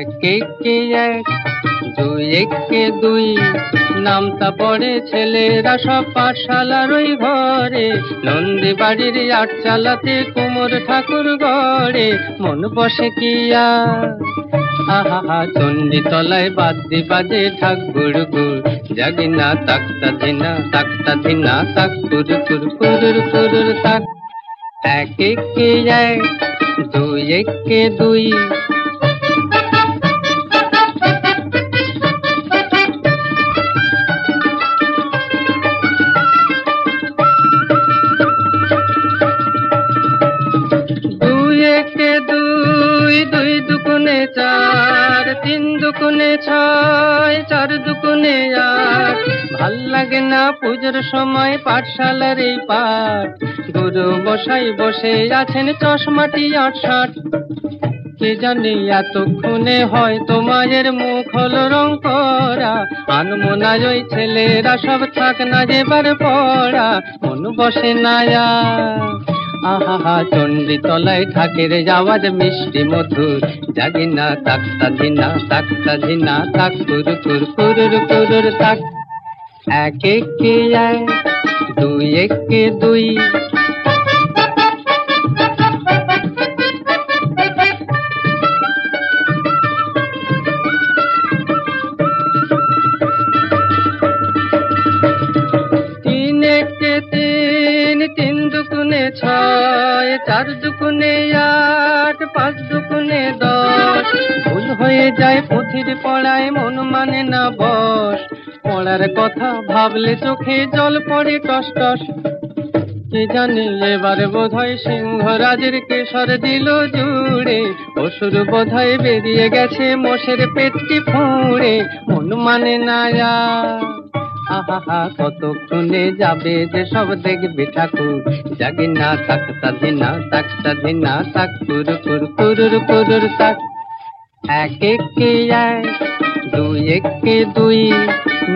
একে কে এক, দুই একে দুই, নামতা পড়ে ছেলেরা সব পাঠশালার ওই ঘরে। নন্দী বাড়ির আট চালাতে কুমোর ঠাকুর গড়ে, মন বসে কি আর। আহা চণ্ডী তলায় বাদ্যি বাজে ঢাক গুড় গুড়, জাগি না তাকতা ধিনা তাক কুরু কুরু কুরুর কুরুর তাক। এক একে এক, দুই একে দুই। দুই একে দুই, দুই দুগুণে চার, তিন দুগুণে ছয়, চার দুগুণে আট। ভাল লাগে না পুজোর সময় পাঠশালার এই পাঠ, গুরু মশাই বসে আছেন চশমাটি আটষাট। কে জানি এতক্ষণে হয়তো মায়ের মুখ হলো রং করা, আনমনায় ওই ছেলেরা সব থাক না যেবার পড়া, মন বসে না আর। আহা চণ্ডী তলায় ঢাকের আওয়াজ মিষ্টি মধুর, জাগি না তাকতা ধিনা তাক কুরু কুরু কুরুর কুরুর তাক। এক একে এক, দুই একে দুই। তিন একে তিন, তিন দুগুণে ছয়, চার দুগুণে আট, পাঁচ দুগুণে দশ। ভুল হয়ে যায় পুঁথির পড়ায়, মন মানে না বস, পড়ার কথা ভাবলে চোখে জল পড়ে টস টস। কে জানি এবার বোধহয় সিংহরাজের কেশর দিল জুড়ে, অসুর বোধহয় বেরিয়ে গেছে মোষের পেটটি ফুঁড়ে, মন মানে না আর। আহা কতক্ষণে যাবে যে সব দেখবে ঠাকুর, জাগি না তাকতা ধিনা তাক কুরু কুরু কুরুর কুরুর তাক। এক একে এক, দুই একে দুই,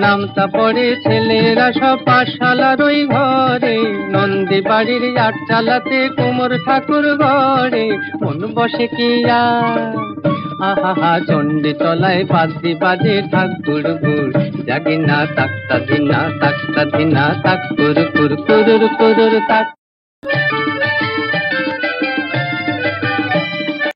নামতা পড়ে ছেলেরা সব পাঠশালার ওই ঘরে। নন্দী বাড়ির আট চালাতে কুমোর ঠাকুর গড়ে, মন বসে কি আর। আহা চণ্ডী তলায় বাদ্যি বাজে ঢাক গুড় গুড়, জাগি না তাকতা ধিনা তাক কুরু কুরু কুরুর কুরুর তাক।